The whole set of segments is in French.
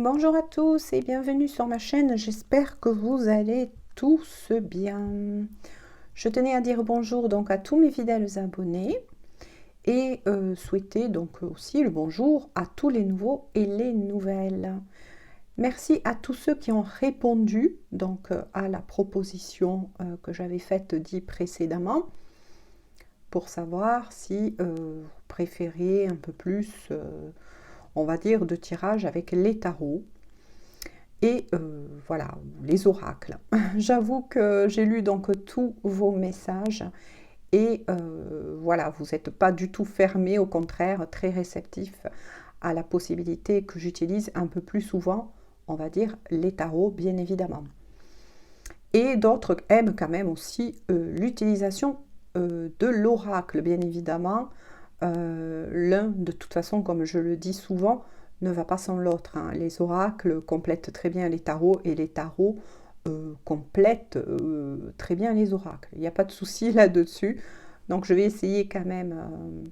Bonjour à tous et bienvenue sur ma chaîne, j'espère que vous allez tous bien. Je tenais à dire bonjour donc à tous mes fidèles abonnés et souhaiter donc aussi le bonjour à tous les nouveaux et les nouvelles. Merci à tous ceux qui ont répondu donc à la proposition que j'avais faite dit précédemment pour savoir si vous préférez un peu plus on va dire de tirage avec les tarots et voilà les oracles. J'avoue que j'ai lu donc tous vos messages et voilà, vous n'êtes pas du tout fermés, au contraire très réceptifs à la possibilité que j'utilise un peu plus souvent, on va dire les tarots bien évidemment. Et d'autres aiment quand même aussi l'utilisation de l'oracle bien évidemment. L'un, de toute façon, comme je le dis souvent, ne va pas sans l'autre. Hein. Les oracles complètent très bien les tarots et les tarots complètent très bien les oracles. Il n'y a pas de souci là-dessus. Donc je vais essayer quand même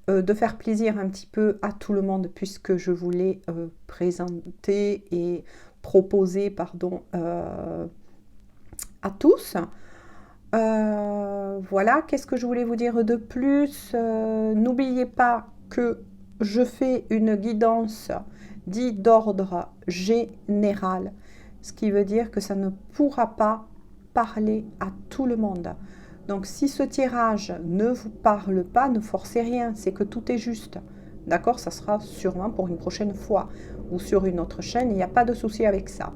de faire plaisir un petit peu à tout le monde puisque je voulais présenter et proposer pardon, à tous. Voilà, qu'est-ce que je voulais vous dire de plus? N'oubliez pas que je fais une guidance dite d'ordre général, ce qui veut dire que ça ne pourra pas parler à tout le monde. Donc si ce tirage ne vous parle pas, ne forcez rien, c'est que tout est juste. D'accord? Ça sera sûrement pour une prochaine fois ou sur une autre chaîne, il n'y a pas de souci avec ça.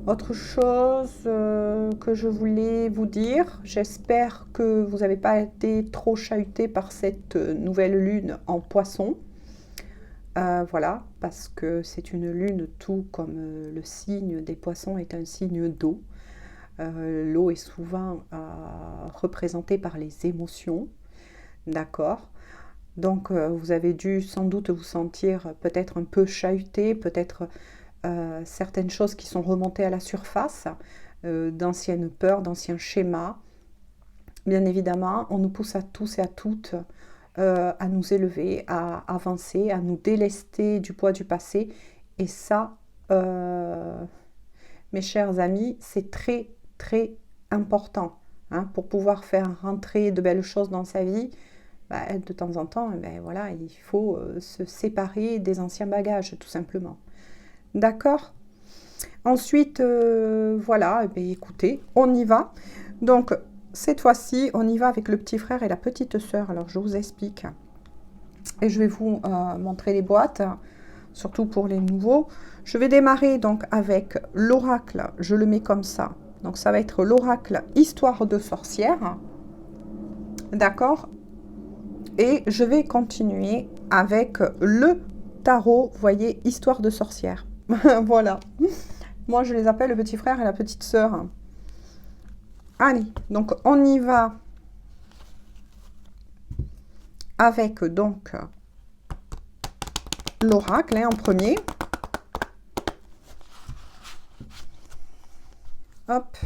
Autre chose que je voulais vous dire, j'espère que vous n'avez pas été trop chahuté par cette nouvelle lune en poisson. Voilà, parce que c'est une lune tout comme le signe des poissons est un signe d'eau. L'eau est souvent représentée par les émotions, d'accord? Donc vous avez dû sans doute vous sentir peut-être un peu chahuté, peut-être certaines choses qui sont remontées à la surface, d'anciennes peurs, d'anciens schémas. Bien évidemment, on nous pousse à tous et à toutes à nous élever, à avancer, à nous délester du poids du passé. Et ça, mes chers amis, c'est très, très important. Hein, pour pouvoir faire rentrer de belles choses dans sa vie, bah, de temps en temps, ben, voilà, il faut se séparer des anciens bagages, tout simplement. D'accord? Ensuite, voilà, eh bien, écoutez, on y va. Donc, cette fois-ci, on y va avec le petit frère et la petite sœur. Alors, je vous explique. Et je vais vous montrer les boîtes, surtout pour les nouveaux. Je vais démarrer donc avec l'oracle. Je le mets comme ça. Donc, ça va être l'oracle Histoire de sorcière. D'accord? Et je vais continuer avec le tarot, vous voyez, Histoire de sorcière. Voilà. Moi, je les appelle le petit frère et la petite sœur. Allez, donc on y va avec donc l'oracle hein, en premier. Hop.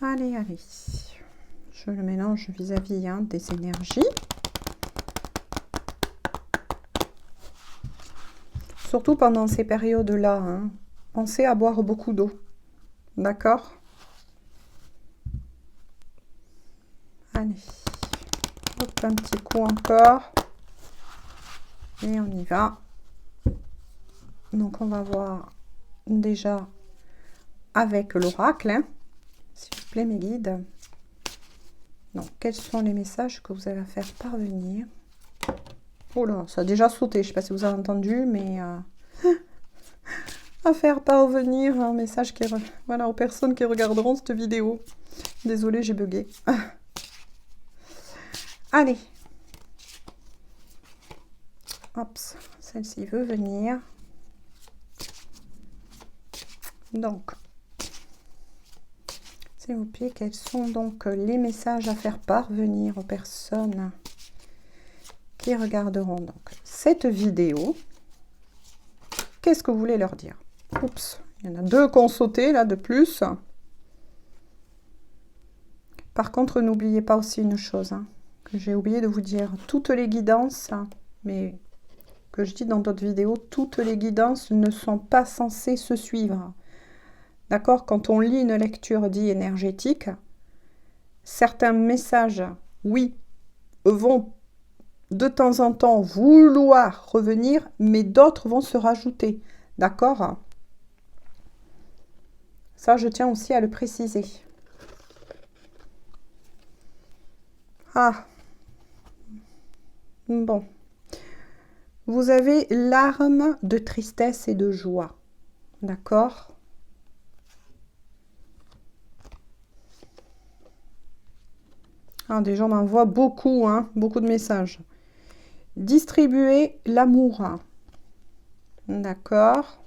Allez, allez. Je le mélange vis-à-vis hein, des énergies. Surtout pendant ces périodes-là, hein, pensez à boire beaucoup d'eau. D'accord? Allez. Hop, un petit coup encore. Et on y va. Donc, on va voir déjà avec l'oracle. Hein, s'il vous plaît, mes guides. Donc, quels sont les messages que vous avez à faire parvenir? Oh là, ça a déjà sauté. Je ne sais pas si vous avez entendu, mais à faire parvenir un message qui, voilà, aux personnes qui regarderont cette vidéo. Désolée, j'ai bugué. Allez. Hop, celle-ci veut venir. Donc, s'il vous plaît, quels sont donc les messages à faire parvenir aux personnes qui regarderont donc cette vidéo? Qu'est-ce que vous voulez leur dire? Oups, il y en a deux qui ont sauté là de plus. Par contre, n'oubliez pas aussi une chose hein, que j'ai oublié de vous dire. Toutes les guidances Mais que je dis dans d'autres vidéos, toutes les guidances ne sont pas censées se suivre. D'accord? Quand on lit une lecture dite énergétique, certains messages, oui, vont de temps en temps vouloir revenir, mais d'autres vont se rajouter. D'accord? Ça, je tiens aussi à le préciser. Ah, bon. Vous avez l'arme de tristesse et de joie. D'accord? Ah, des gens m'envoient beaucoup, hein, beaucoup de messages. Distribuer l'amour. D'accord?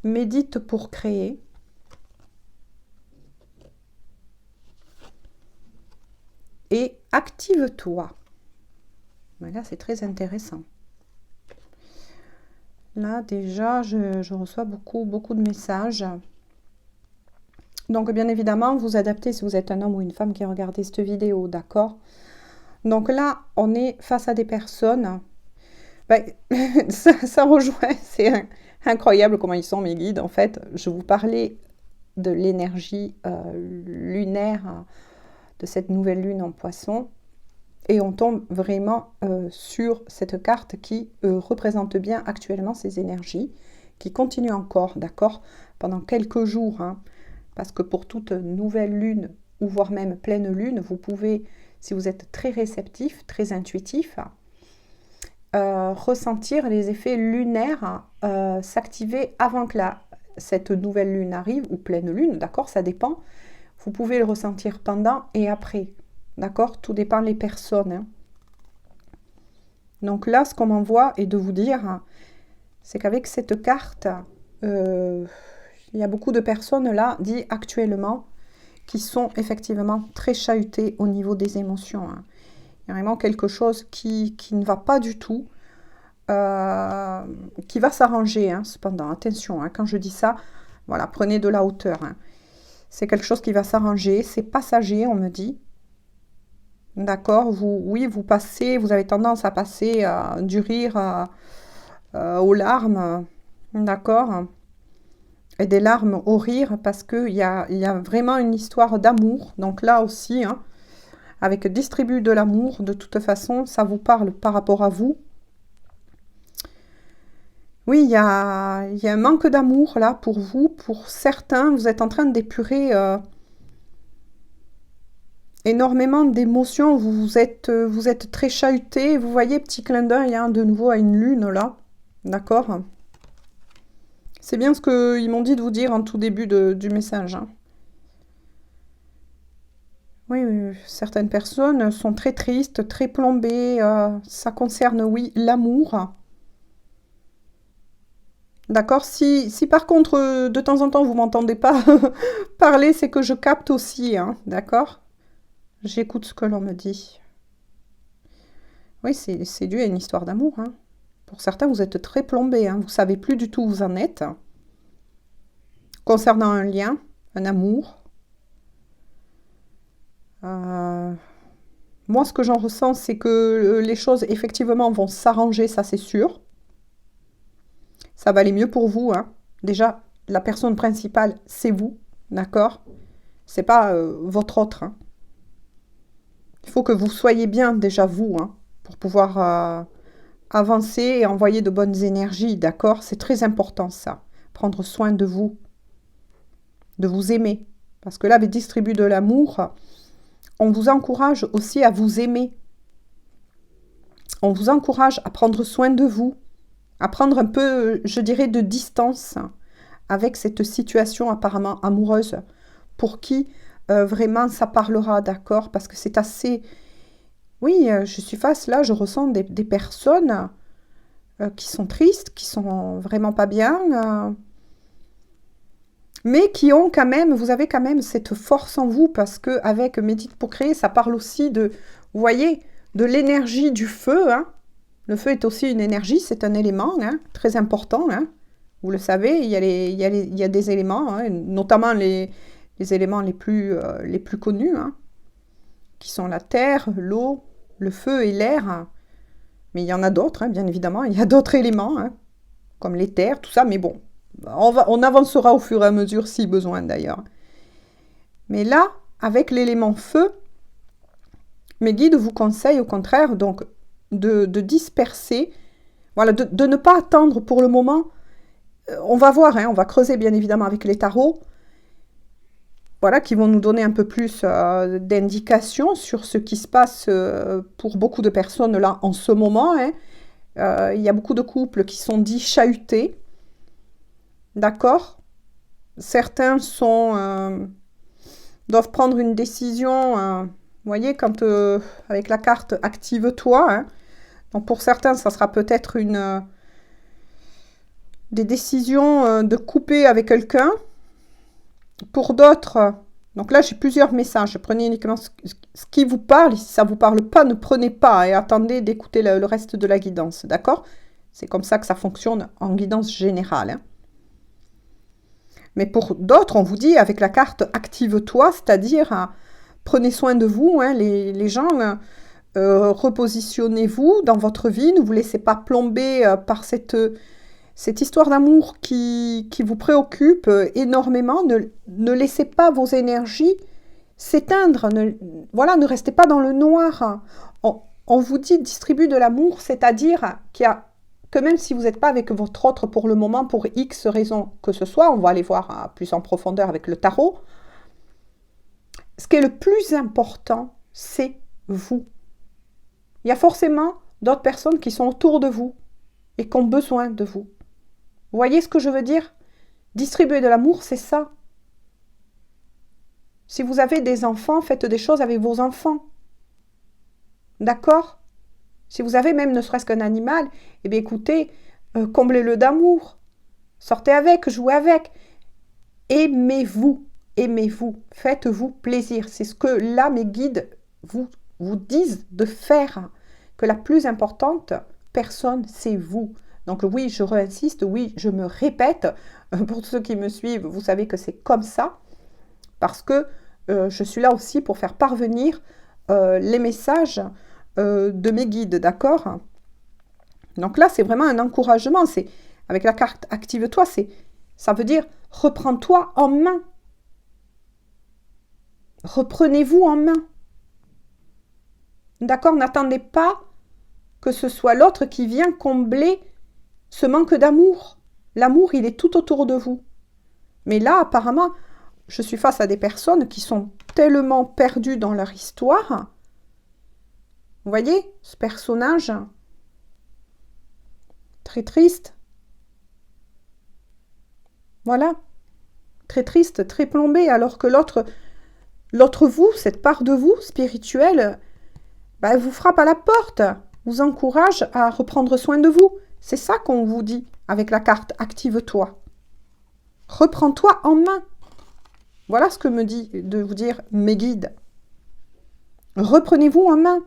Médite pour créer. Et active-toi. Là, c'est très intéressant. Là, déjà, je reçois beaucoup de messages. Donc, bien évidemment, vous adaptez si vous êtes un homme ou une femme qui regardez cette vidéo, d'accord? Donc là, on est face à des personnes. Ben, ça rejoint, c'est incroyable comment ils sont mes guides. En fait, je vous parlais de l'énergie lunaire de cette nouvelle lune en poisson. Et on tombe vraiment sur cette carte qui représente bien actuellement ces énergies, qui continuent encore, d'accord, pendant quelques jours. Hein, parce que pour toute nouvelle lune, ou voire même pleine lune, vous pouvez, si vous êtes très réceptif, très intuitif, ressentir les effets lunaires s'activer avant que cette nouvelle lune arrive, ou pleine lune, d'accord, ça dépend. Vous pouvez le ressentir pendant et après, d'accord, tout dépend des personnes. Hein. Donc là, ce qu'on m'envoie est de vous dire, c'est qu'avec cette carte, il y a beaucoup de personnes là, dit actuellement, qui sont effectivement très chahutées au niveau des émotions. Hein. Il y a vraiment quelque chose qui ne va pas du tout, qui va s'arranger, hein, cependant. Attention, hein, quand je dis ça, voilà, prenez de la hauteur. Hein. C'est quelque chose qui va s'arranger, c'est passager, on me dit. D'accord, oui, vous passez, vous avez tendance à passer du rire aux larmes, d'accord, et des larmes au rire, parce qu'il y a vraiment une histoire d'amour. Donc là aussi, hein, avec distribue de l'amour, de toute façon, ça vous parle par rapport à vous. Oui, il y a un manque d'amour là pour vous. Pour certains, vous êtes en train d'épurer énormément d'émotions. Vous êtes très chahuté. Vous voyez, petit clin d'œil, hein, de nouveau à une lune là. D'accord? C'est bien ce qu'ils m'ont dit de vous dire en tout début du message. Hein. Oui, certaines personnes sont très tristes, très plombées. Ça concerne, oui, l'amour. D'accord? Si par contre, de temps en temps, vous m'entendez pas parler, c'est que je capte aussi. Hein, d'accord? J'écoute ce que l'on me dit. Oui, c'est dû à une histoire d'amour. Hein. Pour certains, vous êtes très plombés. Hein, vous savez plus du tout où vous en êtes. Concernant un lien, un amour. Moi, ce que j'en ressens, c'est que les choses, effectivement, vont s'arranger, ça c'est sûr. Ça va aller mieux pour vous. Hein. Déjà, la personne principale, c'est vous, d'accord? C'est pas votre autre. Hein. Il faut que vous soyez bien, déjà vous, hein, pour pouvoir avancer et envoyer de bonnes énergies, d'accord? C'est très important, ça. Prendre soin de vous aimer. Parce que là, avec distribue de l'amour, on vous encourage aussi à vous aimer. On vous encourage à prendre soin de vous, à prendre un peu, je dirais, de distance avec cette situation apparemment amoureuse, pour qui vraiment ça parlera, d'accord? Parce que c'est assez... Oui, je suis face là, je ressens des personnes qui sont tristes, qui sont vraiment pas bien, mais qui ont quand même, vous avez quand même cette force en vous, parce que avec Médite pour créer, ça parle aussi de, vous voyez, de l'énergie du feu. Hein. Le feu est aussi une énergie, c'est un élément hein, très important. Hein. Vous le savez, il y a des éléments, hein, notamment les éléments les plus connus. Hein. qui sont la terre, l'eau, le feu et l'air. Mais il y en a d'autres, hein, bien évidemment. Il y a d'autres éléments, hein, comme les terres, tout ça. Mais bon, on avancera au fur et à mesure si besoin d'ailleurs. Mais là, avec l'élément feu, mes guides vous conseillent au contraire donc de disperser, voilà, de ne pas attendre pour le moment. On va voir, hein, on va creuser bien évidemment avec les tarots, voilà, qui vont nous donner un peu plus d'indications sur ce qui se passe pour beaucoup de personnes là en ce moment. Hein. Il y a beaucoup de couples qui sont dits chahutés, d'accord? Certains doivent prendre une décision, vous voyez, quand avec la carte active-toi. Hein. Donc pour certains, ça sera peut-être des décisions de couper avec quelqu'un. Pour d'autres, donc là j'ai plusieurs messages, prenez uniquement ce qui vous parle, si ça ne vous parle pas, ne prenez pas et attendez d'écouter le reste de la guidance, d'accord? C'est comme ça que ça fonctionne en guidance générale. Hein. Mais pour d'autres, on vous dit avec la carte active-toi, c'est-à-dire prenez soin de vous, hein, les gens, repositionnez-vous dans votre vie, ne vous laissez pas plomber par cette histoire d'amour qui vous préoccupe énormément. Ne laissez pas vos énergies s'éteindre. Voilà, ne restez pas dans le noir. On vous dit distribue de l'amour, c'est-à-dire que même si vous n'êtes pas avec votre autre pour le moment, pour X raisons que ce soit, on va aller voir plus en profondeur avec le tarot, ce qui est le plus important, c'est vous. Il y a forcément d'autres personnes qui sont autour de vous et qui ont besoin de vous. Vous voyez ce que je veux dire? Distribuer de l'amour, c'est ça. Si vous avez des enfants, faites des choses avec vos enfants. D'accord? Si vous avez même ne serait-ce qu'un animal, eh bien écoutez, comblez-le d'amour. Sortez avec, jouez avec. Aimez-vous. Aimez-vous. Faites-vous plaisir. C'est ce que là, mes guides vous disent de faire. Que la plus importante personne, c'est vous. Donc oui, je réinsiste, oui, je me répète. Pour ceux qui me suivent, vous savez que c'est comme ça. Parce que je suis là aussi pour faire parvenir les messages de mes guides, d'accord? Donc là, c'est vraiment un encouragement. C'est avec la carte active-toi, ça veut dire reprends-toi en main. Reprenez-vous en main. D'accord? N'attendez pas que ce soit l'autre qui vient combler ce manque d'amour. L'amour, il est tout autour de vous. Mais là, apparemment, je suis face à des personnes qui sont tellement perdues dans leur histoire. Vous voyez, ce personnage, très triste. Voilà. Très triste, très plombé, alors que l'autre vous, cette part de vous, spirituelle, elle vous frappe à la porte, vous encourage à reprendre soin de vous. C'est ça qu'on vous dit avec la carte active-toi. Reprends-toi en main. Voilà ce que me dit de vous dire mes guides. Reprenez-vous en main.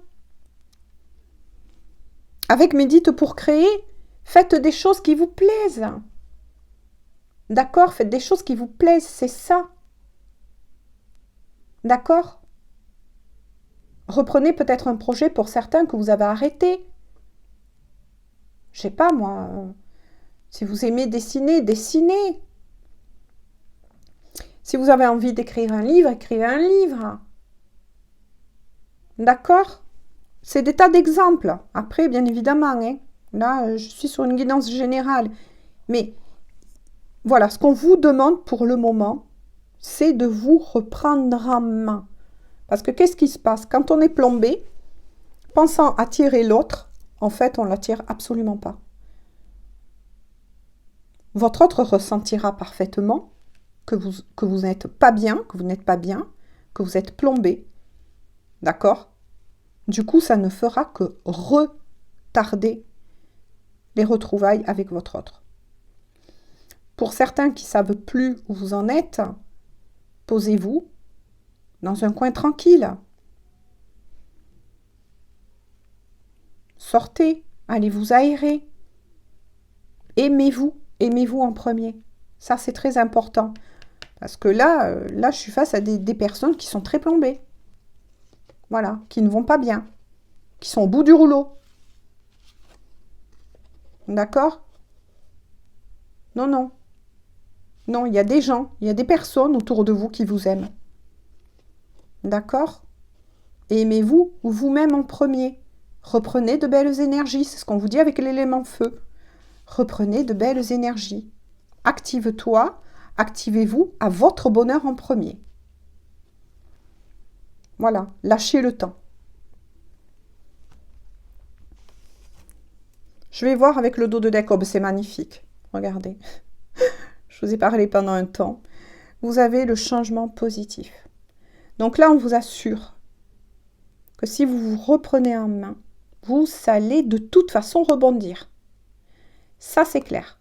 Avec Médite pour créer, faites des choses qui vous plaisent. D'accord? Faites des choses qui vous plaisent, c'est ça. D'accord? Reprenez peut-être un projet pour certains que vous avez arrêté. Je sais pas moi, si vous aimez dessiner, dessinez. Si vous avez envie d'écrire un livre, écrivez un livre. D'accord? C'est des tas d'exemples. Après, bien évidemment, hein, là, je suis sur une guidance générale. Mais voilà, ce qu'on vous demande pour le moment, c'est de vous reprendre en main. Parce que qu'est-ce qui se passe? Quand on est plombé, pensant attirer l'autre, en fait, on ne l'attire absolument pas. Votre autre ressentira parfaitement que vous n'êtes pas bien, que vous n'êtes pas bien, que vous êtes plombé. D'accord? Du coup, ça ne fera que retarder les retrouvailles avec votre autre. Pour certains qui ne savent plus où vous en êtes, posez-vous dans un coin tranquille. Sortez, allez vous aérer. Aimez-vous, aimez-vous en premier. Ça, c'est très important. Parce que là, je suis face à des personnes qui sont très plombées. Voilà, qui ne vont pas bien, qui sont au bout du rouleau. D'accord? Non, non. Non, il y a des gens, il y a des personnes autour de vous qui vous aiment. D'accord? Et aimez-vous vous-même en premier. Reprenez de belles énergies, c'est ce qu'on vous dit avec l'élément feu. Reprenez de belles énergies. Active-toi, activez-vous à votre bonheur en premier. Voilà, lâchez le temps. Je vais voir avec le dos de deck. Oh, c'est magnifique. Regardez. Je vous ai parlé pendant un temps. Vous avez le changement positif. Donc là, on vous assure que si vous vous reprenez en main, vous allez de toute façon rebondir. Ça, c'est clair.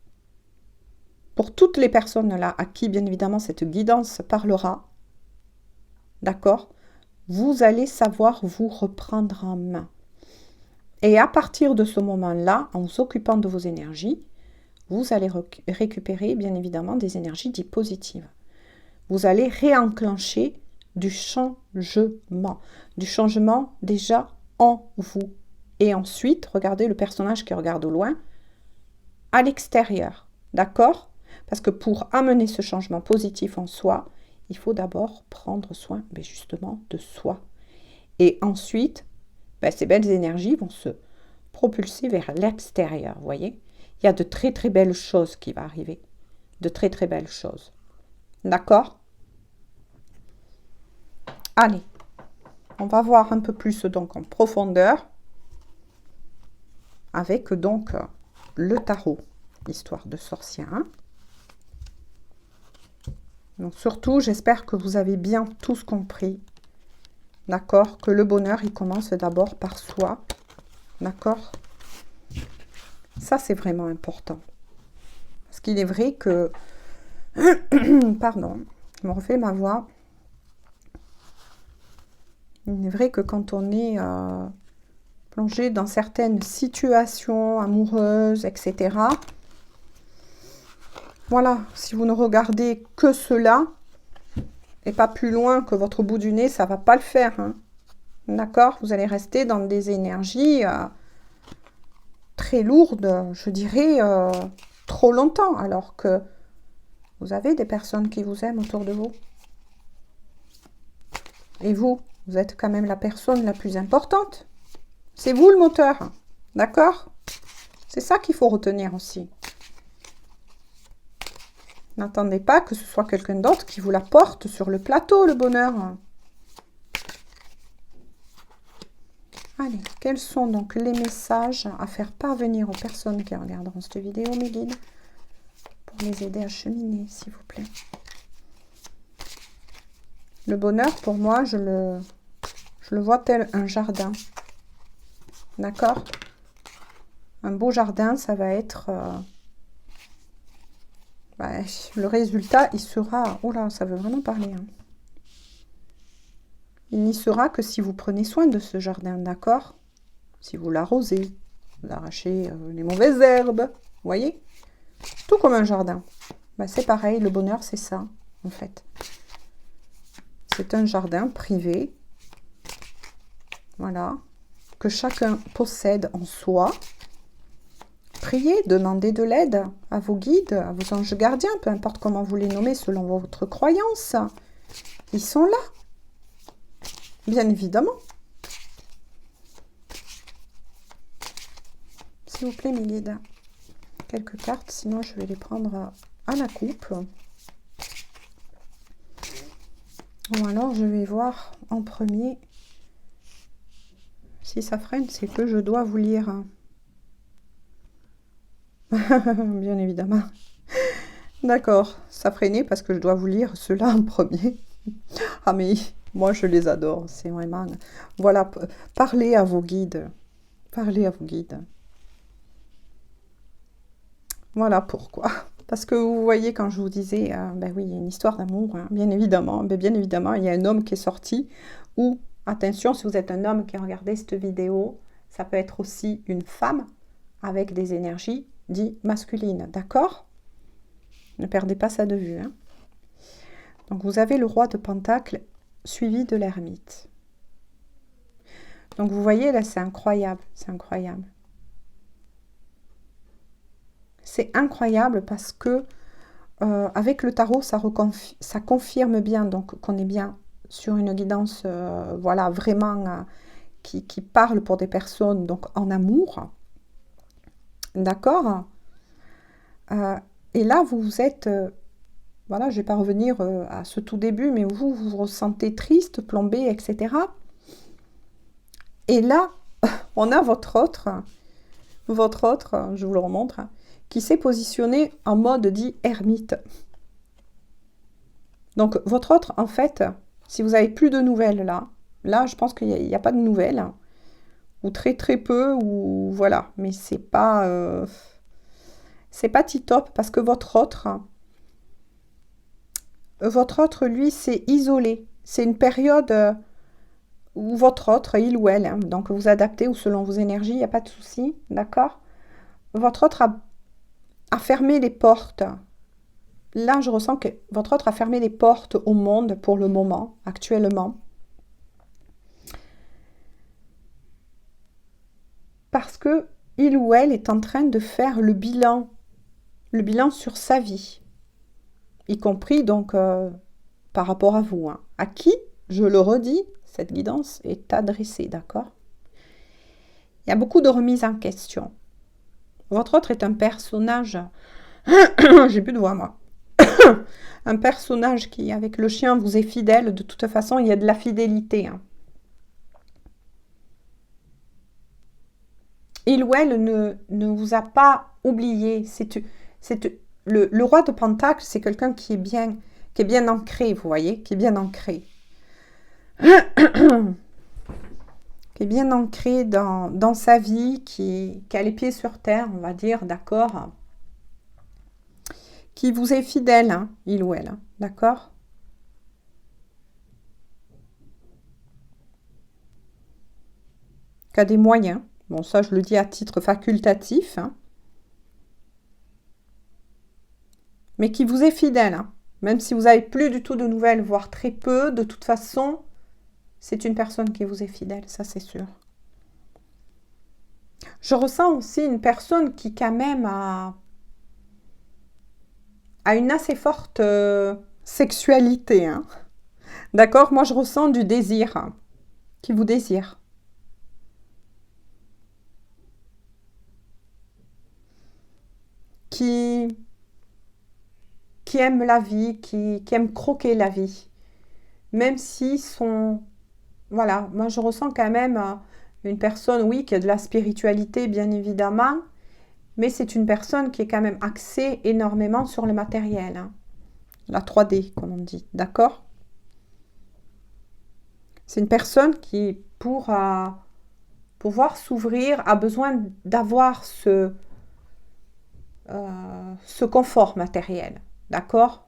Pour toutes les personnes là à qui, bien évidemment, cette guidance parlera, d'accord, vous allez savoir vous reprendre en main. Et à partir de ce moment-là, en vous occupant de vos énergies, vous allez récupérer, bien évidemment, des énergies dites positives. Vous allez réenclencher du changement déjà en vous. Et ensuite, regardez le personnage qui regarde au loin, à l'extérieur, d'accord? Parce que pour amener ce changement positif en soi, il faut d'abord prendre soin, justement, de soi. Et ensuite, ces belles énergies vont se propulser vers l'extérieur, vous voyez? Il y a de très très belles choses qui vont arriver. De très très belles choses. D'accord? Allez, on va voir un peu plus donc en profondeur avec donc le tarot, histoire de sorcière. Donc surtout, j'espère que vous avez bien tous compris. D'accord? Que le bonheur, il commence d'abord par soi. D'accord? Ça, c'est vraiment important. Parce qu'il est vrai que... Pardon, je me refais ma voix. Il est vrai que quand on est plongé dans certaines situations amoureuses, etc., voilà, si vous ne regardez que cela, et pas plus loin que votre bout du nez, ça ne va pas le faire. Hein. D'accord? Vous allez rester dans des énergies très lourdes, je dirais, trop longtemps, alors que vous avez des personnes qui vous aiment autour de vous. Et vous êtes quand même la personne la plus importante. C'est vous le moteur. D'accord? C'est ça qu'il faut retenir aussi. N'attendez pas que ce soit quelqu'un d'autre qui vous l'apporte sur le plateau, le bonheur. Allez, quels sont donc les messages à faire parvenir aux personnes qui regarderont cette vidéo, mes guides, pour les aider à cheminer, s'il vous plaît? Le bonheur, pour moi, je le vois tel un jardin. D'accord? Un beau jardin, ça va être... le résultat, il sera... Oh là, ça veut vraiment parler. Hein. Il n'y sera que si vous prenez soin de ce jardin, d'accord? Si vous l'arrosez, vous arrachez les mauvaises herbes, vous voyez? Tout comme un jardin. C'est pareil, le bonheur, c'est ça, en fait. C'est un jardin privé, voilà, que chacun possède en soi. Priez, demandez de l'aide à vos guides, à vos anges gardiens, peu importe comment vous les nommez selon votre croyance. Ils sont là, bien évidemment. S'il vous plaît, mes guides, quelques cartes, sinon je vais les prendre à la coupe. Ou alors je vais voir en premier. Si ça freine, c'est que je dois vous lire. Bien évidemment. D'accord, ça freinait parce que je dois vous lire cela en premier. Ah mais moi je les adore, c'est vraiment... Voilà, parlez à vos guides. Parlez à vos guides. Voilà pourquoi. Parce que vous voyez, quand je vous disais, oui, il y a une histoire d'amour, hein, bien évidemment. Bien évidemment, il y a un homme qui est sorti. Ou, attention, si vous êtes un homme qui a regardé cette vidéo, ça peut être aussi une femme avec des énergies dites masculines. D'accord? Ne perdez pas ça de vue. Hein. Donc, vous avez le roi de Pentacle suivi de l'ermite. Donc, vous voyez, là, c'est incroyable. C'est incroyable. C'est incroyable parce que avec le tarot, ça confirme bien donc qu'on est bien sur une guidance, voilà, vraiment qui parle pour des personnes donc en amour. D'accord. Et là, vous êtes, voilà, je ne vais pas revenir à ce tout début, mais vous vous ressentez triste, plombé, etc. Et là, on a votre autre, je vous le remontre, qui s'est positionné en mode dit ermite. Donc, votre autre, en fait, si vous avez plus de nouvelles là, je pense qu'il n'y a pas de nouvelles, ou très très peu, ou voilà, mais c'est pas tip-top, parce que votre autre, lui, s'est isolé. C'est une période où votre autre, il ou elle, hein, donc vous adaptez ou selon vos énergies, il n'y a pas de souci, d'accord? Votre autre a fermé les portes. Là, je ressens que votre autre a fermé les portes au monde pour le moment, actuellement. Parce que il ou elle est en train de faire le bilan sur sa vie, y compris donc par rapport à vous. Hein. À qui, je le redis, cette guidance est adressée, d'accord? Il y a beaucoup de remises en question. Votre autre est un personnage, j'ai plus de voix moi, un personnage qui, avec le chien, vous est fidèle. De toute façon, il y a de la fidélité. Hein. Il ou elle ne vous a pas oublié. Le roi de Pentacle, c'est quelqu'un qui est bien ancré, vous voyez, qui est bien ancré. Qui est bien ancré dans sa vie, qui a les pieds sur terre, on va dire, d'accord? Qui vous est fidèle, hein, il ou elle, hein, d'accord? Qui a des moyens. Bon, ça, je le dis à titre facultatif. Hein. Mais qui vous est fidèle. Hein. Même si vous n'avez plus du tout de nouvelles, voire très peu, de toute façon, c'est une personne qui vous est fidèle, ça c'est sûr. Je ressens aussi une personne qui quand même a une assez forte sexualité. Hein. D'accord? Moi, je ressens du désir. Hein, qui vous désire. Qui aime la vie, qui aime croquer la vie. Même si voilà, moi je ressens quand même une personne, oui, qui a de la spiritualité, bien évidemment, mais c'est une personne qui est quand même axée énormément sur le matériel. Hein. La 3D, comme on dit, d'accord? C'est une personne qui, pour pouvoir s'ouvrir, a besoin d'avoir ce confort matériel, d'accord?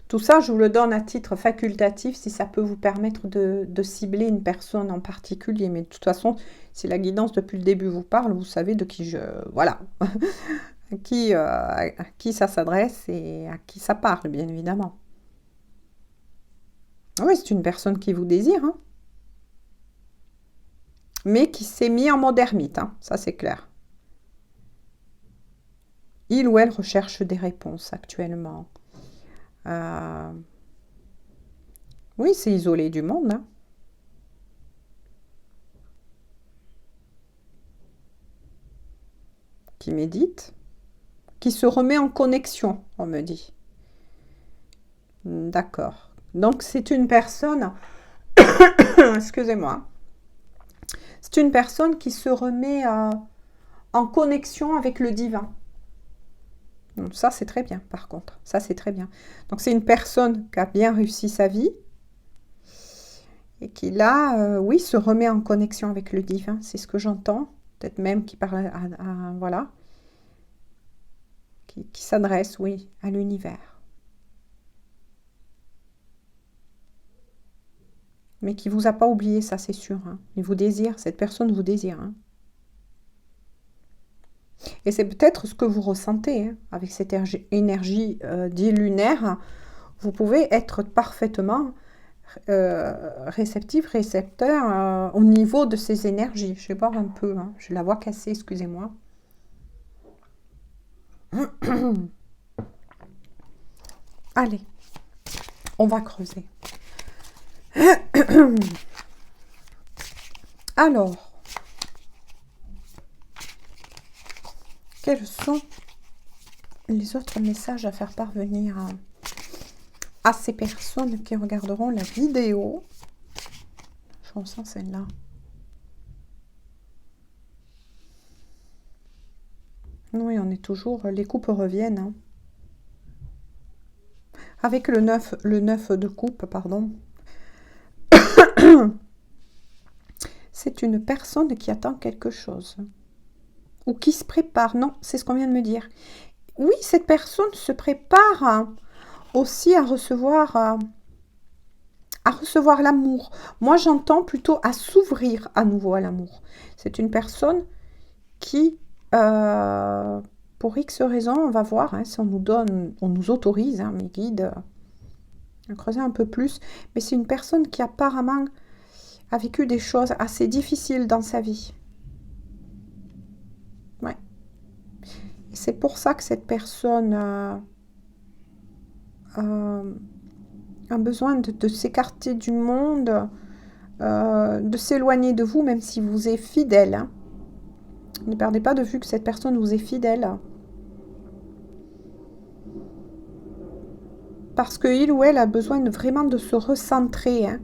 Tout ça, je vous le donne à titre facultatif si ça peut vous permettre de cibler une personne en particulier. Mais de toute façon, si la guidance depuis le début vous parle, vous savez de qui voilà, à qui ça s'adresse et à qui ça parle, bien évidemment. Oui, c'est une personne qui vous désire, hein, mais qui s'est mis en mode ermite, hein, ça c'est clair. Il ou elle recherche des réponses actuellement. Oui, c'est isolé du monde. Hein. Qui médite. Qui se remet en connexion, on me dit. D'accord. Donc, c'est une personne... Excusez-moi. C'est une personne qui se remet en connexion avec le divin. Donc, ça, c'est très bien, par contre. Ça, c'est très bien. Donc, c'est une personne qui a bien réussi sa vie et qui, là, oui, se remet en connexion avec le divin. C'est ce que j'entends. Peut-être même qui parle voilà. Qui s'adresse, oui, à l'univers. Mais qui ne vous a pas oublié, ça, c'est sûr. Hein. Il vous désire, cette personne vous désire. Hein. Et c'est peut-être ce que vous ressentez hein, avec cette énergie dite lunaire. Vous pouvez être parfaitement réceptif, récepteur au niveau de ses énergies. Je vais boire un peu, hein. J'ai la voix cassée, excusez-moi. Allez, on va creuser. Alors, quels sont les autres messages à faire parvenir à ces personnes qui regarderont la vidéo? Je ressens celle-là. Oui, on est toujours... Les coupes reviennent. Hein. Avec le 9 de coupe, pardon. C'est une personne qui attend quelque chose. Ou qui se prépare. Non, c'est ce qu'on vient de me dire. Oui, cette personne se prépare aussi à recevoir l'amour. Moi, j'entends plutôt à s'ouvrir à nouveau à l'amour. C'est une personne qui, pour X raisons, on va voir, hein, si on nous autorise, hein, mes guides, à creuser un peu plus, mais c'est une personne qui apparemment a vécu des choses assez difficiles dans sa vie. Ouais. Et c'est pour ça que cette personne a besoin de s'écarter du monde, de s'éloigner de vous, même si vous êtes fidèle. Hein. Ne perdez pas de vue que cette personne vous est fidèle. Parce qu'il ou elle a besoin vraiment de se recentrer. Hein.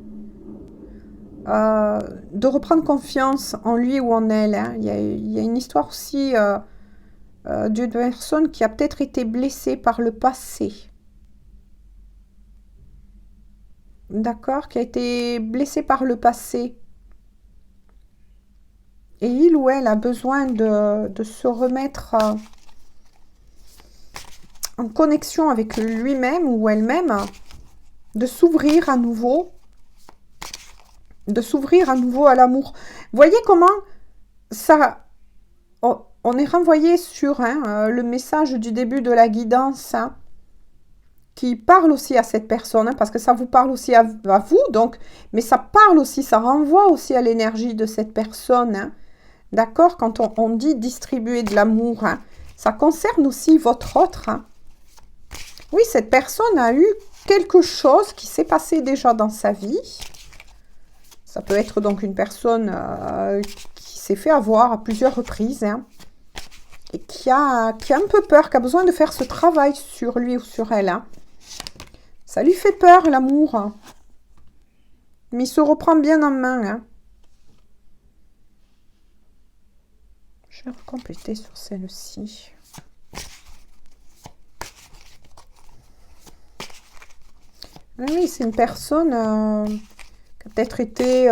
De reprendre confiance en lui ou en elle. Hein. Il y a une histoire aussi d'une personne qui a peut-être été blessée par le passé. D'accord, qui a été blessée par le passé. Et il ou elle a besoin de se remettre en connexion avec lui-même ou elle-même, de s'ouvrir à nouveau, à l'amour. Voyez comment ça... On est renvoyé sur le message du début de la guidance, hein, qui parle aussi à cette personne, hein, parce que ça vous parle aussi à vous, donc, mais ça parle aussi, ça renvoie aussi à l'énergie de cette personne. Hein, d'accord? Quand on dit distribuer de l'amour, hein, ça concerne aussi votre autre. Hein. Oui, cette personne a eu quelque chose qui s'est passé déjà dans sa vie. Ça peut être donc une personne qui s'est fait avoir à plusieurs reprises, hein, et qui a un peu peur, qui a besoin de faire ce travail sur lui ou sur elle. Hein. Ça lui fait peur, l'amour. Mais il se reprend bien en main. Hein. Je vais recompléter sur celle-ci. Oui, c'est une personne qui a peut-être été...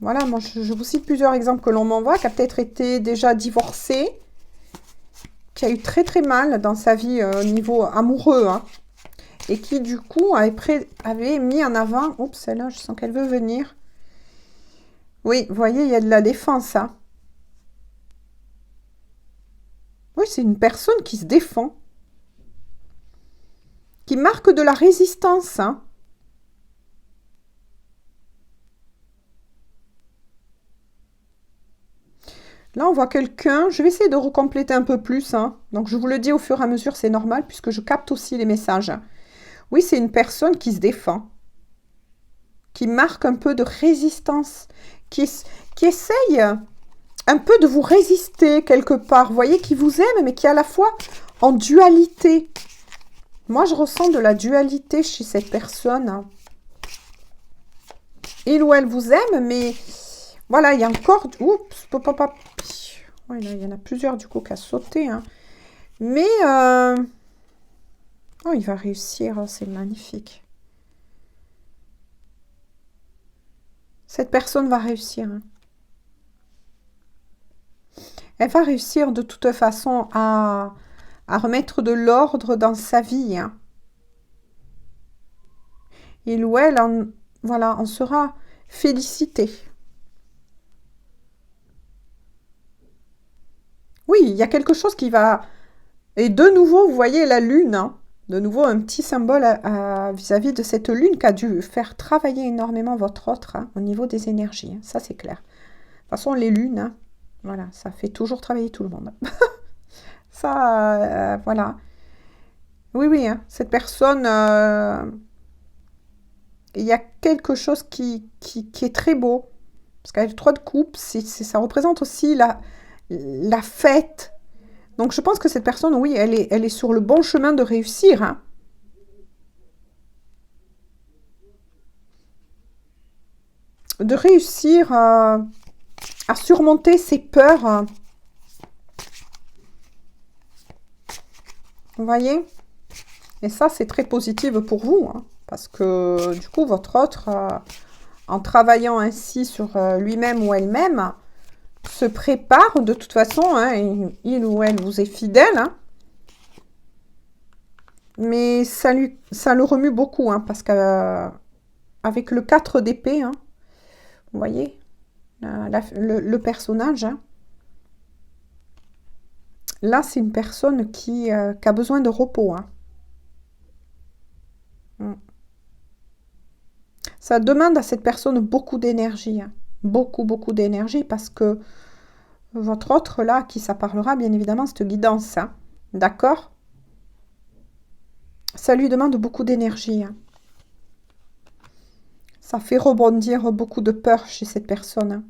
voilà, moi je vous cite plusieurs exemples que l'on m'envoie, qui a peut-être été déjà divorcée, qui a eu très très mal dans sa vie au niveau amoureux, hein, et qui du coup avait mis en avant... Oups, celle-là, je sens qu'elle veut venir. Oui, vous voyez, il y a de la défense. Hein. Oui, c'est une personne qui se défend. Qui marque de la résistance. Hein. Là, on voit quelqu'un. Je vais essayer de recompléter un peu plus. Hein. Donc, je vous le dis au fur et à mesure, c'est normal, puisque je capte aussi les messages. Oui, c'est une personne qui se défend. Qui marque un peu de résistance. Qui essaye un peu de vous résister quelque part. Vous voyez, qui vous aime, mais qui est à la fois en dualité. Moi, je ressens de la dualité chez cette personne. Il ou elle vous aime, mais voilà, il y a encore... Oups, papa. Ouais, là, il y en a plusieurs du coup qui a sauté. Hein. Mais, oh, il va réussir, oh, c'est magnifique. Cette personne va réussir. Hein. Elle va réussir de toute façon à remettre de l'ordre dans sa vie. Hein. Il ou elle, voilà, on sera félicité. Oui, il y a quelque chose qui va... Et de nouveau, vous voyez la lune. Hein. De nouveau, un petit symbole vis-à-vis de cette lune qui a dû faire travailler énormément votre autre hein, au niveau des énergies. Hein. Ça, c'est clair. De toute façon, les lunes, hein, voilà, ça fait toujours travailler tout le monde. Ça, voilà. Oui, oui, hein, cette personne, il y a quelque chose qui est très beau. Parce qu'avec le 3 de coupe, ça représente aussi la fête. Donc, je pense que cette personne, oui, elle est sur le bon chemin de réussir. Hein. De réussir à surmonter ses peurs. Vous voyez? Et ça, c'est très positif pour vous. Hein, parce que, du coup, votre autre, en travaillant ainsi sur lui-même ou elle-même, se prépare de toute façon. Hein, il ou elle vous est fidèle. Hein, mais ça le remue beaucoup. Hein, parce qu'avec le 4 d'épée, hein, vous voyez, le personnage, hein, là, c'est une personne qui a besoin de repos. Hein. Ça demande à cette personne beaucoup d'énergie. Hein. Beaucoup, beaucoup d'énergie parce que votre autre, là, qui ça parlera, bien évidemment, cette guidance. Hein. D'accord? Ça lui demande beaucoup d'énergie. Hein. Ça fait rebondir beaucoup de peur chez cette personne. Hein.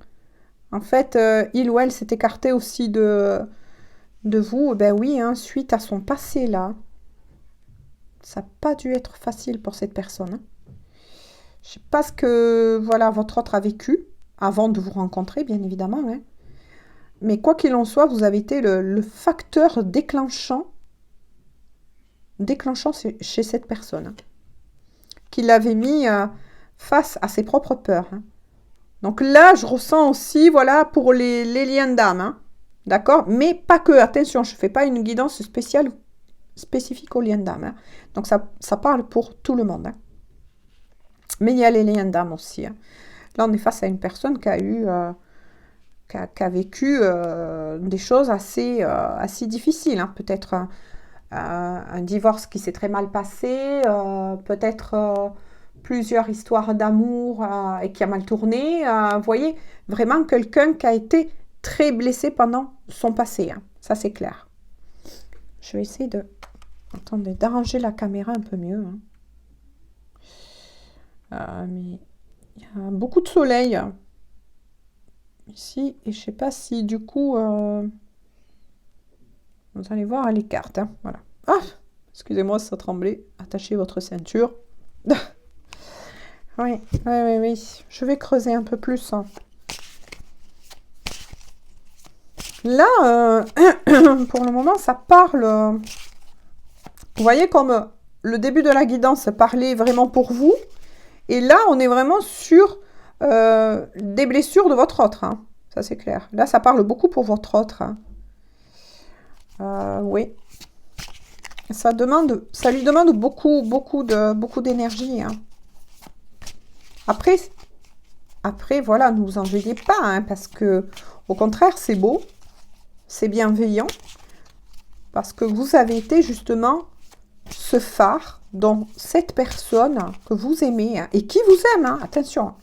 En fait, il ou elle s'est écarté aussi de vous. Ben oui, hein, suite à son passé, là. Ça n'a pas dû être facile pour cette personne. Hein. Je ne sais pas ce que voilà, votre autre a vécu avant de vous rencontrer, bien évidemment. Hein. Mais quoi qu'il en soit, vous avez été le facteur déclenchant chez cette personne. Hein, qui l'avait mis face à ses propres peurs. Hein. Donc là, je ressens aussi, voilà, pour les liens d'âme. Hein, d'accord? Mais pas que, attention, je ne fais pas une guidance spéciale, spécifique aux liens d'âme. Hein. Donc ça parle pour tout le monde. Hein. Mais il y a les liens d'âme aussi. Hein. Là, on est face à une personne qui a eu, qui a vécu des choses assez difficiles. Hein. Peut-être un divorce qui s'est très mal passé, peut-être plusieurs histoires d'amour et qui a mal tourné. Vous voyez, vraiment quelqu'un qui a été très blessé pendant son passé. Hein. Ça, c'est clair. Je vais essayer attendez, d'arranger la caméra un peu mieux. Hein. Mais il y a beaucoup de soleil ici et je sais pas si du coup vous allez voir les cartes. Hein, voilà. Ah, excusez-moi, ça tremblait. Attachez votre ceinture. Oui, oui, oui. Je vais creuser un peu plus. Hein. Là, pour le moment, ça parle. Vous voyez comme le début de la guidance parlait vraiment pour vous. Et là, on est vraiment sur des blessures de votre autre. Hein. Ça, c'est clair. Là, ça parle beaucoup pour votre autre. Hein. Oui. Ça lui demande beaucoup d'énergie. Hein. Après, voilà, ne vous en veuillez pas. Hein, parce que, au contraire, c'est beau. C'est bienveillant. Parce que vous avez été justement ce phare dont cette personne que vous aimez hein, et qui vous aime, hein, attention,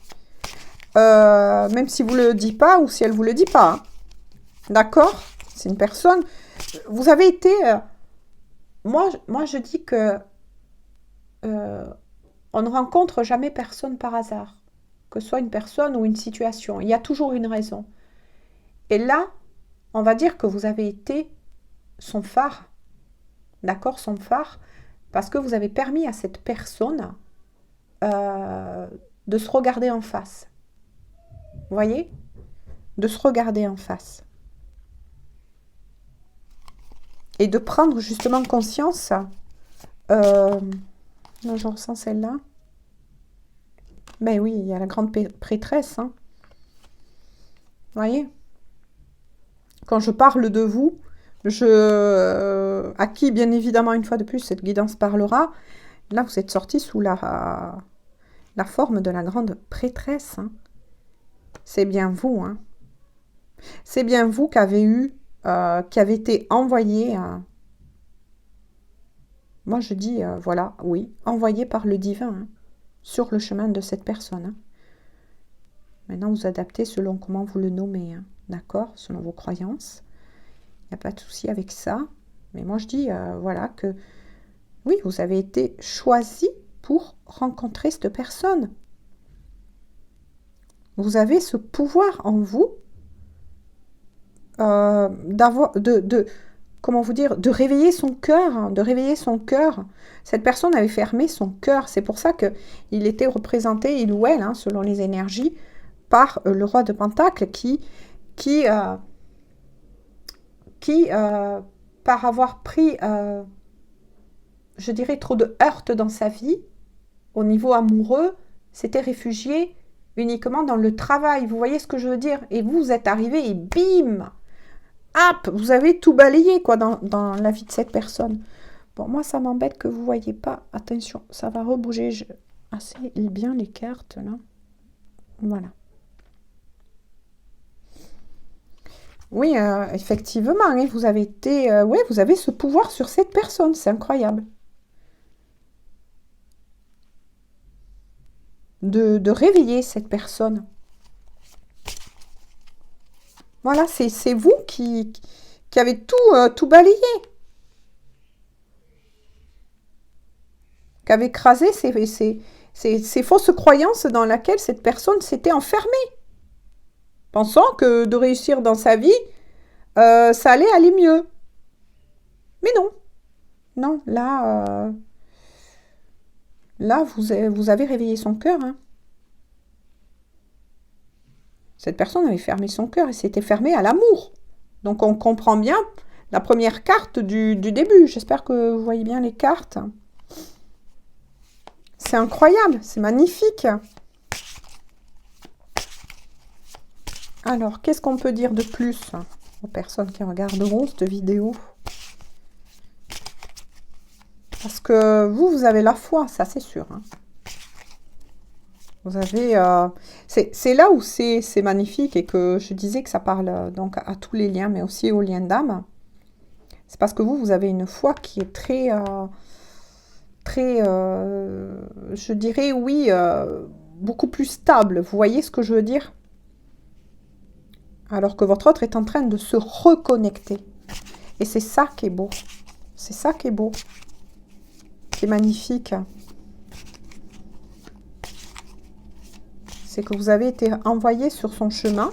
même si vous ne le dites pas ou si elle ne vous le dit pas, hein, d'accord? C'est une personne, vous avez été, moi je dis que on ne rencontre jamais personne par hasard, que ce soit une personne ou une situation, il y a toujours une raison. Et là, on va dire que vous avez été son phare, d'accord, son phare, parce que vous avez permis à cette personne de se regarder en face. Vous voyez? De se regarder en face. Et de prendre justement conscience. Là, je ressens celle-là. Ben oui, il y a la grande prêtresse. Hein. Vous voyez? Quand je parle de vous, à qui, bien évidemment, une fois de plus, cette guidance parlera. Là, vous êtes sorti sous la forme de la grande prêtresse. Hein. C'est bien vous. Hein. C'est bien vous qui avez été envoyé Moi, je dis, voilà, oui, envoyé par le divin, hein, sur le chemin de cette personne. Hein. Maintenant, vous adaptez selon comment vous le nommez, hein, d'accord, selon vos croyances. Il n'y a pas de souci avec ça. Mais moi, je dis, voilà, que oui, vous avez été choisi pour rencontrer cette personne. Vous avez ce pouvoir en vous d'avoir, comment vous dire, de réveiller son cœur, hein, de réveiller son cœur. Cette personne avait fermé son cœur. C'est pour ça que il était représenté, il ou elle, hein, selon les énergies, par le roi de Pentacle qui par avoir pris, je dirais, trop de heurts dans sa vie, au niveau amoureux, s'était réfugié uniquement dans le travail. Vous voyez ce que je veux dire? Et vous êtes arrivé et bim! Hop! Vous avez tout balayé, quoi, dans la vie de cette personne. Bon, moi, ça m'embête que vous ne voyez pas. Attention, ça va rebouger assez bien les cartes, là. Voilà. Oui, effectivement, hein, vous avez été... ouais, vous avez ce pouvoir sur cette personne. C'est incroyable. De réveiller cette personne. Voilà, c'est vous qui avez tout balayé. Qui avez écrasé ces fausses croyances dans lesquelles cette personne s'était enfermée. Pensant que de réussir dans sa vie, ça allait aller mieux. Mais non. Non, là vous avez réveillé son cœur. Hein. Cette personne avait fermé son cœur et s'était fermée à l'amour. Donc on comprend bien la première carte du début. J'espère que vous voyez bien les cartes. C'est incroyable, c'est magnifique. Alors, qu'est-ce qu'on peut dire de plus aux personnes qui regarderont cette vidéo? Parce que vous avez la foi, ça c'est sûr. Hein. Vous avez... c'est là où c'est magnifique et que je disais que ça parle donc à tous les liens, mais aussi aux liens d'âme. C'est parce que vous avez une foi qui est très... je dirais, oui, beaucoup plus stable. Vous voyez ce que je veux dire? Alors que votre autre est en train de se reconnecter. Et c'est ça qui est beau. C'est ça qui est beau. Qui est magnifique. C'est que vous avez été envoyé sur son chemin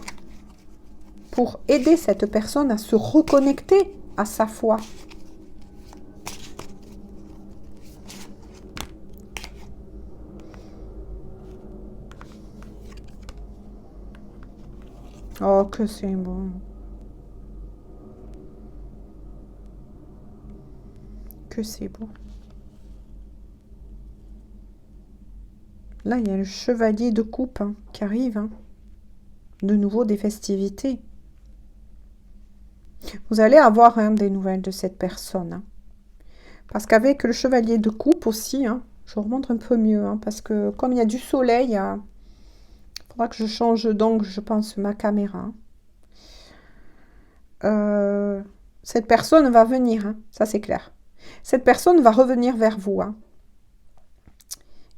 pour aider cette personne à se reconnecter à sa foi. Oh, que c'est bon. Que c'est beau. Là, il y a le chevalier de coupe hein, qui arrive. Hein. De nouveau, des festivités. Vous allez avoir hein, des nouvelles de cette personne. Hein. Parce qu'avec le chevalier de coupe aussi, hein, je vous remontre un peu mieux. Hein, parce que comme il y a du soleil, il faudra que je change donc, je pense, ma caméra. Cette personne va venir, hein, ça c'est clair. Cette personne va revenir vers vous. Hein.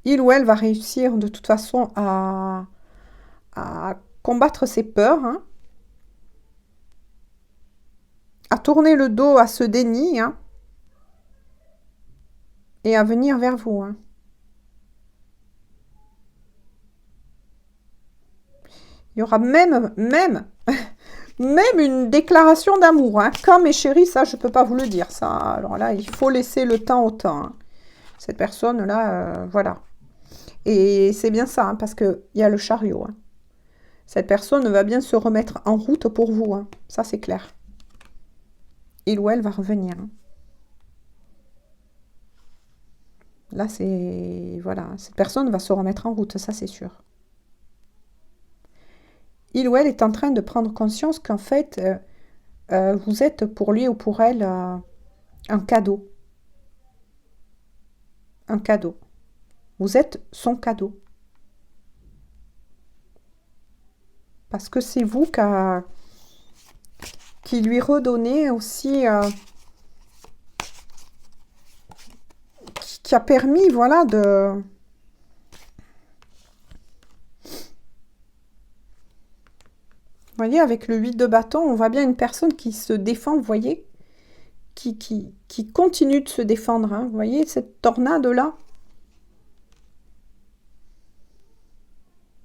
Il ou elle va réussir de toute façon à combattre ses peurs, hein, à tourner le dos à ce déni hein, et à venir vers vous. Hein. Il y aura même une déclaration d'amour. Hein. Quand mes chéris, ça je ne peux pas vous le dire. Ça, alors là, il faut laisser le temps au temps. Hein. Cette personne-là, voilà. Et c'est bien ça, hein, parce qu'il y a le chariot. Hein. Cette personne va bien se remettre en route pour vous. Hein. Ça, c'est clair. Il ou elle va revenir. Hein. Là, c'est... Voilà. Cette personne va se remettre en route, ça, c'est sûr. Il ou elle est en train de prendre conscience qu'en fait, vous êtes pour lui ou pour elle un cadeau. Un cadeau. Vous êtes son cadeau. Parce que c'est vous qui lui redonnez aussi qui a permis, voilà, de... Vous voyez, avec le 8 de bâton, on voit bien une personne qui se défend, vous voyez, qui continue de se défendre. Hein. Vous voyez cette tornade-là?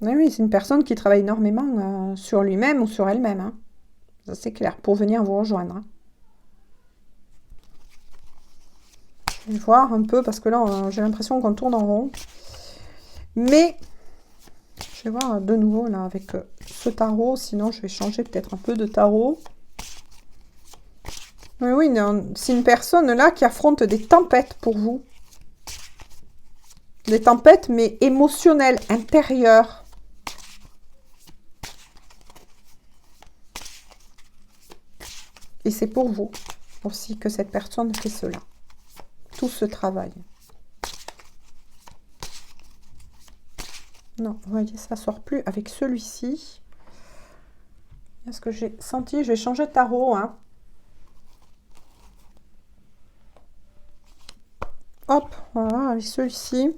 Oui, c'est une personne qui travaille énormément sur lui-même ou sur elle-même. Hein. Ça, c'est clair, pour venir vous rejoindre. Hein. Je vais voir un peu, parce que là, j'ai l'impression qu'on tourne en rond. Mais, je vais voir de nouveau, là, avec ce tarot. Sinon, je vais changer peut-être un peu de tarot. Oui, c'est une personne, là, qui affronte des tempêtes pour vous. Des tempêtes, mais émotionnelles, intérieures. Et c'est pour vous aussi que cette personne fait cela. Tout ce travail. Non, vous voyez, ça sort plus avec celui-ci. Est-ce que j'ai senti? Je vais changer de tarot. Hein. Hop, voilà, avec celui-ci.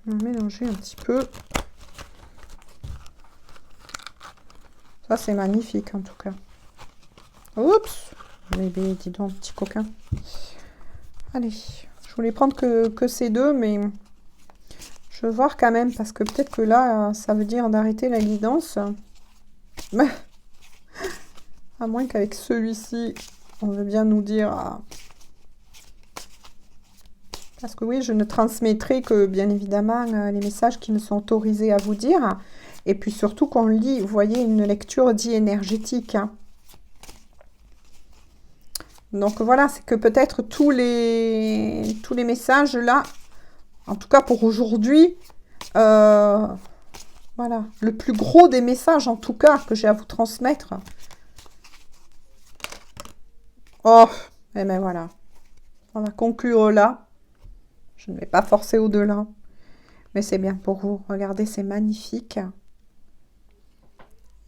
On va mélanger un petit peu. Ça, c'est magnifique, en tout cas. Oups! Bébé, dis donc, petit coquin. Allez, je voulais prendre que ces deux, mais je veux voir quand même, parce que peut-être que là, ça veut dire d'arrêter la guidance. À moins qu'avec celui-ci, on veut bien nous dire... Parce que oui, je ne transmettrai que, bien évidemment, les messages qui me sont autorisés à vous dire. Et puis surtout qu'on lit, vous voyez, une lecture dit énergétique. Hein. Donc voilà, c'est que peut-être tous les messages là, en tout cas pour aujourd'hui, voilà, le plus gros des messages en tout cas que j'ai à vous transmettre. Oh, et bien voilà, on va conclure là. Je ne vais pas forcer au-delà, mais c'est bien pour vous. Regardez, c'est magnifique.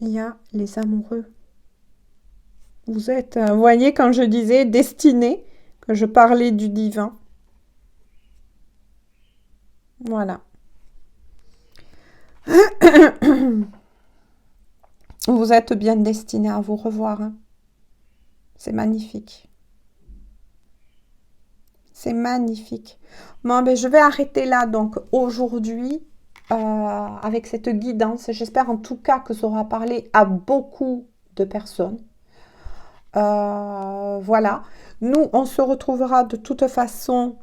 Il y a les amoureux. Vous êtes, vous voyez, quand je disais destinée, que je parlais du divin. Voilà. Vous êtes bien destiné à vous revoir. Hein. C'est magnifique. C'est magnifique. Bon, ben, je vais arrêter là, donc, aujourd'hui, avec cette guidance. J'espère en tout cas que ça aura parlé à beaucoup de personnes. Voilà. Nous, on se retrouvera de toute façon.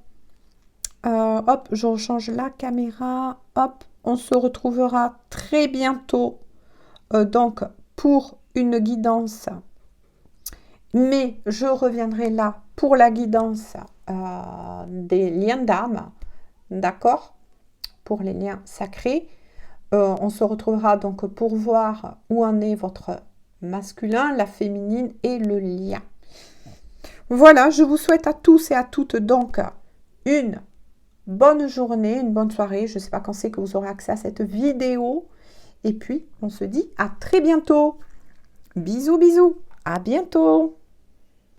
Hop, je rechange la caméra. Hop, on se retrouvera très bientôt. Donc, pour une guidance. Mais je reviendrai là pour la guidance des liens d'âme. D'accord? Pour les liens sacrés. On se retrouvera donc pour voir où en est votre masculin, la féminine et le lien. Voilà, je vous souhaite à tous et à toutes donc une bonne journée, une bonne soirée. Je ne sais pas quand c'est que vous aurez accès à cette vidéo. Et puis, on se dit à très bientôt. Bisous, bisous. À bientôt.